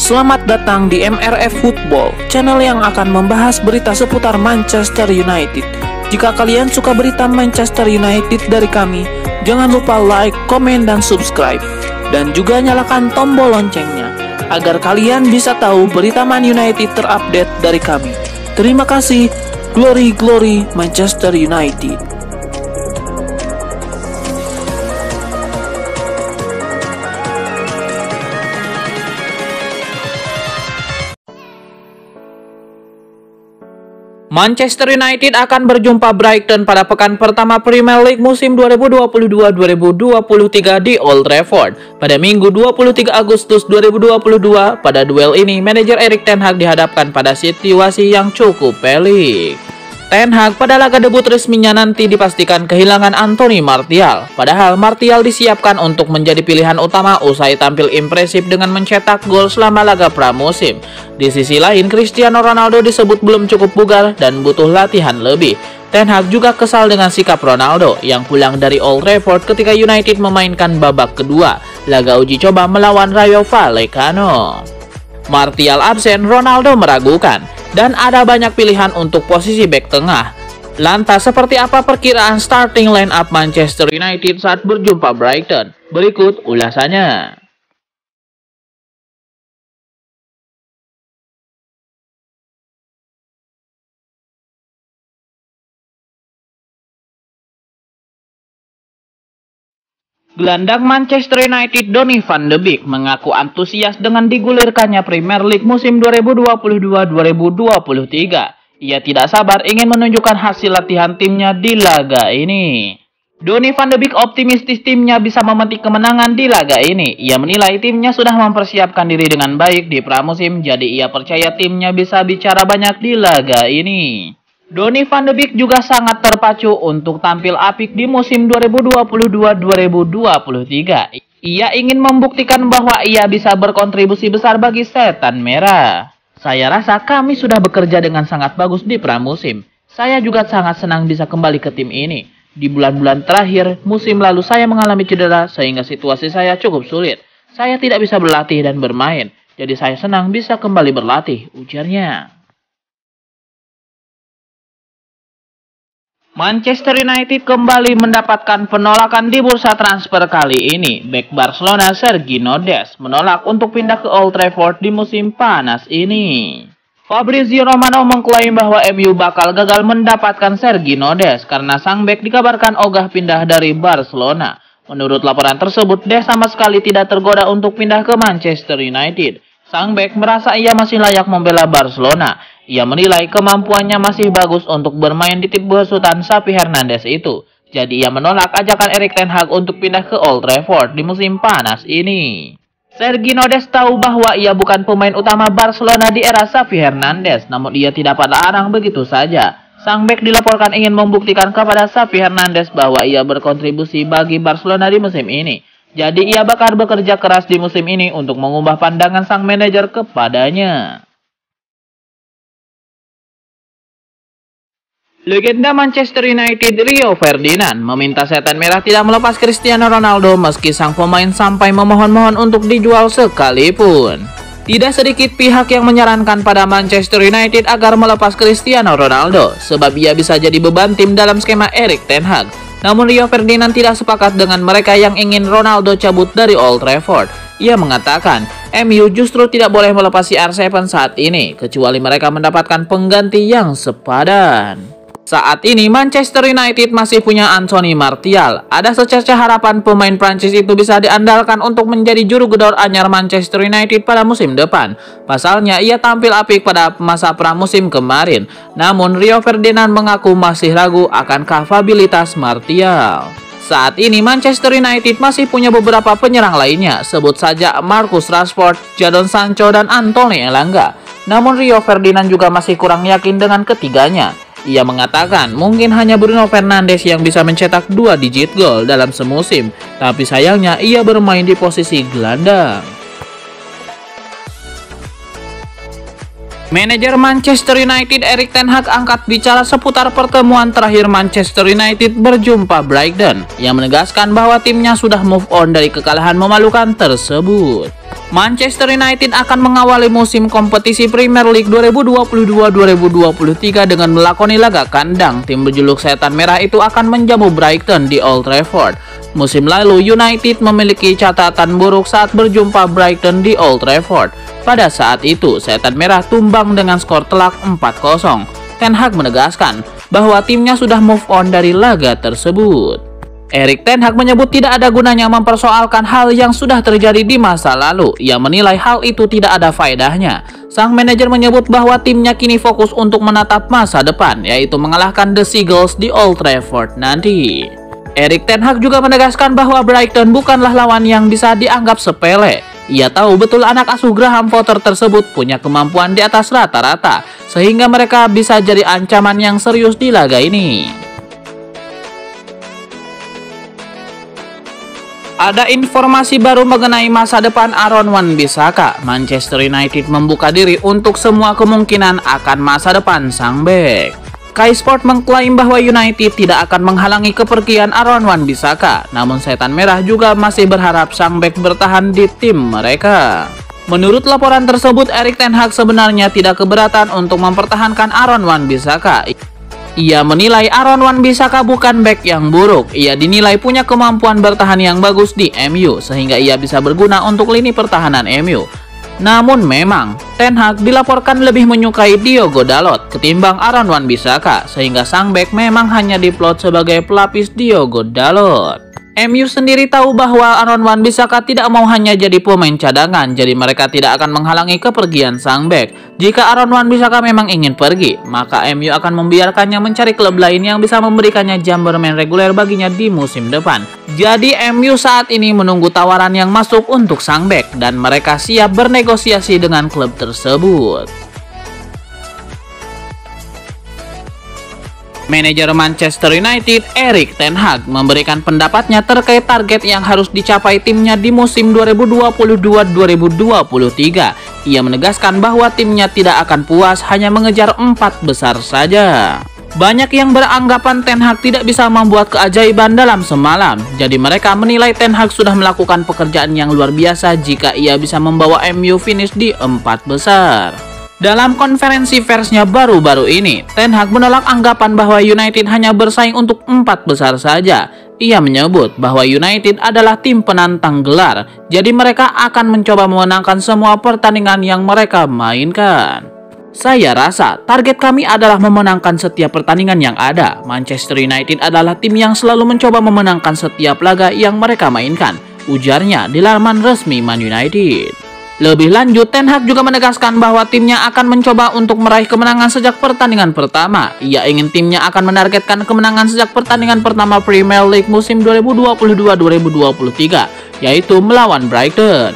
Selamat datang di MRF Football, channel yang akan membahas berita seputar Manchester United. Jika kalian suka berita Manchester United dari kami, jangan lupa like, komen, dan subscribe. Dan juga nyalakan tombol loncengnya, agar kalian bisa tahu berita Man United terupdate dari kami. Terima kasih, Glory Glory Manchester United. Manchester United akan berjumpa Brighton pada pekan pertama Premier League musim 2022-2023 di Old Trafford pada Minggu 23 Agustus 2022. Pada duel ini, manajer Erik ten Hag dihadapkan pada situasi yang cukup pelik. Ten Hag pada laga debut resminya nanti dipastikan kehilangan Anthony Martial. Padahal Martial disiapkan untuk menjadi pilihan utama usai tampil impresif dengan mencetak gol selama laga pramusim. Di sisi lain, Cristiano Ronaldo disebut belum cukup bugar dan butuh latihan lebih. Ten Hag juga kesal dengan sikap Ronaldo yang pulang dari Old Trafford ketika United memainkan babak kedua laga uji coba melawan Rayo Vallecano. Martial absen, Ronaldo meragukan, dan ada banyak pilihan untuk posisi bek tengah. Lantas seperti apa perkiraan starting line up Manchester United saat berjumpa Brighton? Berikut ulasannya. Gelandang Manchester United Donny van de Beek mengaku antusias dengan digulirkannya Premier League musim 2022-2023. Ia tidak sabar ingin menunjukkan hasil latihan timnya di laga ini. Donny van de Beek optimistis timnya bisa memetik kemenangan di laga ini. Ia menilai timnya sudah mempersiapkan diri dengan baik di pramusim, jadi ia percaya timnya bisa bicara banyak di laga ini. Donny van de Beek juga sangat terpacu untuk tampil apik di musim 2022-2023. Ia ingin membuktikan bahwa ia bisa berkontribusi besar bagi Setan Merah. Saya rasa kami sudah bekerja dengan sangat bagus di pramusim. Saya juga sangat senang bisa kembali ke tim ini. Di bulan-bulan terakhir, musim lalu saya mengalami cedera sehingga situasi saya cukup sulit. Saya tidak bisa berlatih dan bermain, jadi saya senang bisa kembali berlatih, ujarnya. Manchester United kembali mendapatkan penolakan di bursa transfer kali ini. Bek Barcelona Sergio Dest menolak untuk pindah ke Old Trafford di musim panas ini. Fabrizio Romano mengklaim bahwa MU bakal gagal mendapatkan Sergio Dest karena sang bek dikabarkan ogah pindah dari Barcelona. Menurut laporan tersebut, Dest sama sekali tidak tergoda untuk pindah ke Manchester United. Sang bek merasa ia masih layak membela Barcelona. Ia menilai kemampuannya masih bagus untuk bermain di tim besutan Xavi Hernandez itu. Jadi ia menolak ajakan Erik ten Hag untuk pindah ke Old Trafford di musim panas ini. Sergio Dest tahu bahwa ia bukan pemain utama Barcelona di era Xavi Hernandez, namun ia tidak pada arang begitu saja. Sang bek dilaporkan ingin membuktikan kepada Xavi Hernandez bahwa ia berkontribusi bagi Barcelona di musim ini. Jadi ia bakal bekerja keras di musim ini untuk mengubah pandangan sang manajer kepadanya. Legenda Manchester United Rio Ferdinand meminta Setan Merah tidak melepas Cristiano Ronaldo meski sang pemain sampai memohon-mohon untuk dijual sekalipun. Tidak sedikit pihak yang menyarankan pada Manchester United agar melepas Cristiano Ronaldo sebab ia bisa jadi beban tim dalam skema Erik ten Hag. Namun Rio Ferdinand tidak sepakat dengan mereka yang ingin Ronaldo cabut dari Old Trafford. Ia mengatakan, MU justru tidak boleh melepas CR7 saat ini kecuali mereka mendapatkan pengganti yang sepadan. Saat ini Manchester United masih punya Anthony Martial. Ada secerca harapan pemain Prancis itu bisa diandalkan untuk menjadi juru gedor anyar Manchester United pada musim depan. Pasalnya ia tampil apik pada masa pramusim kemarin. Namun Rio Ferdinand mengaku masih ragu akan kapabilitas Martial. Saat ini Manchester United masih punya beberapa penyerang lainnya. Sebut saja Marcus Rashford, Jadon Sancho, dan Anthony Elanga. Namun Rio Ferdinand juga masih kurang yakin dengan ketiganya. Ia mengatakan mungkin hanya Bruno Fernandes yang bisa mencetak 2 digit gol dalam semusim, tapi sayangnya ia bermain di posisi gelandang. Manajer Manchester United Erik ten Hag angkat bicara seputar pertemuan terakhir Manchester United berjumpa Brighton, yang menegaskan bahwa timnya sudah move on dari kekalahan memalukan tersebut. Manchester United akan mengawali musim kompetisi Premier League 2022-2023 dengan melakoni laga kandang. Tim berjuluk Setan Merah itu akan menjamu Brighton di Old Trafford. Musim lalu United memiliki catatan buruk saat berjumpa Brighton di Old Trafford. Pada saat itu, Setan Merah tumbang dengan skor telak 4-0. Ten Hag menegaskan bahwa timnya sudah move on dari laga tersebut. Erik ten Hag menyebut tidak ada gunanya mempersoalkan hal yang sudah terjadi di masa lalu. Ia menilai hal itu tidak ada faedahnya. Sang manajer menyebut bahwa timnya kini fokus untuk menatap masa depan, yaitu mengalahkan The Seagulls di Old Trafford nanti. Erik ten Hag juga menegaskan bahwa Brighton bukanlah lawan yang bisa dianggap sepele. Ia tahu betul anak asuh Graham Potter tersebut punya kemampuan di atas rata-rata, sehingga mereka bisa jadi ancaman yang serius di laga ini. Ada informasi baru mengenai masa depan Aaron Wan-Bissaka. Manchester United membuka diri untuk semua kemungkinan akan masa depan sang bek. Sky Sport mengklaim bahwa United tidak akan menghalangi kepergian Aaron Wan-Bissaka, namun Setan Merah juga masih berharap sang bek bertahan di tim mereka. Menurut laporan tersebut, Erik ten Hag sebenarnya tidak keberatan untuk mempertahankan Aaron Wan-Bissaka. Ia menilai Aaron Wan-Bissaka bukan bek yang buruk. Ia dinilai punya kemampuan bertahan yang bagus di MU, sehingga ia bisa berguna untuk lini pertahanan MU. Namun memang, Ten Hag dilaporkan lebih menyukai Diogo Dalot ketimbang Aaron Wan-Bissaka, sehingga sang bek memang hanya diplot sebagai pelapis Diogo Dalot. MU sendiri tahu bahwa Aaron Wan-Bissaka tidak mau hanya jadi pemain cadangan, jadi mereka tidak akan menghalangi kepergian sang bek. Jika Aaron Wan-Bissaka memang ingin pergi, maka MU akan membiarkannya mencari klub lain yang bisa memberikannya jam bermain reguler baginya di musim depan. Jadi MU saat ini menunggu tawaran yang masuk untuk sang bek, dan mereka siap bernegosiasi dengan klub tersebut. Manajer Manchester United Erik ten Hag memberikan pendapatnya terkait target yang harus dicapai timnya di musim 2022-2023. Ia menegaskan bahwa timnya tidak akan puas hanya mengejar 4 besar saja. Banyak yang beranggapan Ten Hag tidak bisa membuat keajaiban dalam semalam. Jadi mereka menilai Ten Hag sudah melakukan pekerjaan yang luar biasa jika ia bisa membawa MU finish di 4 besar. Dalam konferensi persnya baru-baru ini, Ten Hag menolak anggapan bahwa United hanya bersaing untuk 4 besar saja. Ia menyebut bahwa United adalah tim penantang gelar, jadi mereka akan mencoba memenangkan semua pertandingan yang mereka mainkan. Saya rasa target kami adalah memenangkan setiap pertandingan yang ada. Manchester United adalah tim yang selalu mencoba memenangkan setiap laga yang mereka mainkan, ujarnya di laman resmi Man United. Lebih lanjut, Ten Hag juga menegaskan bahwa timnya akan mencoba untuk meraih kemenangan sejak pertandingan pertama. Ia ingin timnya akan menargetkan kemenangan sejak pertandingan pertama Premier League musim 2022-2023, yaitu melawan Brighton.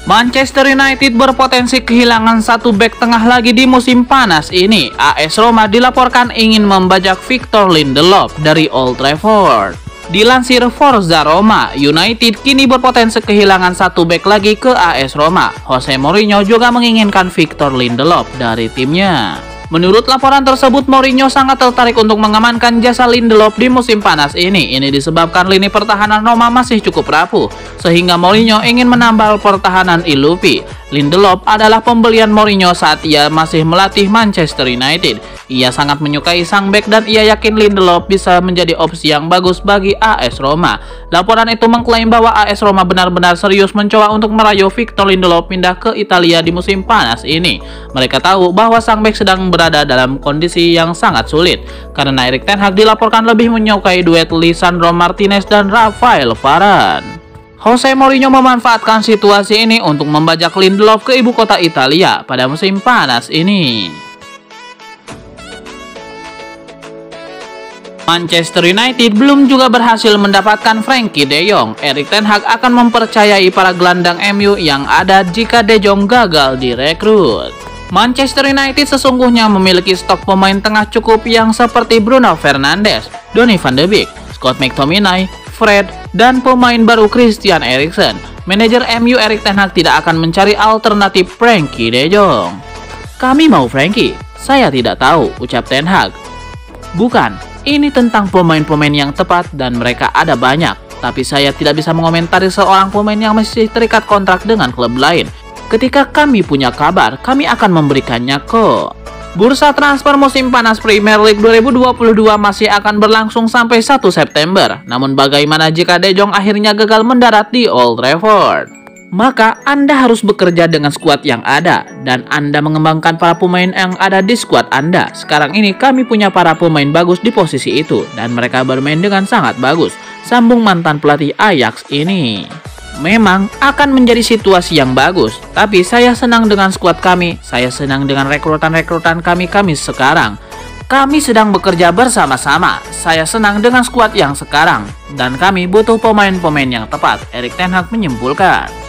Manchester United berpotensi kehilangan satu bek tengah lagi di musim panas ini. AS Roma dilaporkan ingin membajak Victor Lindelof dari Old Trafford. Dilansir Forza Roma, United kini berpotensi kehilangan satu bek lagi ke AS Roma. Jose Mourinho juga menginginkan Victor Lindelof dari timnya. Menurut laporan tersebut, Mourinho sangat tertarik untuk mengamankan jasa Lindelof di musim panas ini. Ini disebabkan lini pertahanan Roma masih cukup rapuh, sehingga Mourinho ingin menambal pertahanan Ilupi. Lindelof adalah pembelian Mourinho saat ia masih melatih Manchester United. Ia sangat menyukai sang bek dan ia yakin Lindelof bisa menjadi opsi yang bagus bagi AS Roma. Laporan itu mengklaim bahwa AS Roma benar-benar serius mencoba untuk merayu Victor Lindelof pindah ke Italia di musim panas ini. Mereka tahu bahwa sang bek sedang berada dalam kondisi yang sangat sulit, karena Erik ten Hag dilaporkan lebih menyukai duet Lisandro Martinez dan Rafael Varane. Jose Mourinho memanfaatkan situasi ini untuk membajak Lindelof ke ibu kota Italia pada musim panas ini. Manchester United belum juga berhasil mendapatkan Frenkie de Jong. Erik ten Hag akan mempercayai para gelandang MU yang ada jika de Jong gagal direkrut. Manchester United sesungguhnya memiliki stok pemain tengah cukup yang seperti Bruno Fernandes, Donny van de Beek, Scott McTominay, Fred, dan pemain baru Christian Eriksen. Manajer MU Erik ten Hag tidak akan mencari alternatif Frenkie de Jong. Kami mau Frenkie, saya tidak tahu, ucap ten Hag. Bukan, ini tentang pemain-pemain yang tepat dan mereka ada banyak. Tapi saya tidak bisa mengomentari seorang pemain yang masih terikat kontrak dengan klub lain. Ketika kami punya kabar, kami akan memberikannya kok. Bursa transfer musim panas Premier League 2022 masih akan berlangsung sampai 1 September. Namun bagaimana jika De Jong akhirnya gagal mendarat di Old Trafford? Maka Anda harus bekerja dengan skuad yang ada dan Anda mengembangkan para pemain yang ada di skuad Anda. Sekarang ini kami punya para pemain bagus di posisi itu dan mereka bermain dengan sangat bagus, sambung mantan pelatih Ajax ini. Memang akan menjadi situasi yang bagus, tapi saya senang dengan skuad kami. Saya senang dengan rekrutan kami sekarang. Kami sedang bekerja bersama-sama. Saya senang dengan skuad yang sekarang dan kami butuh pemain-pemain yang tepat, Erik ten Hag menyimpulkan.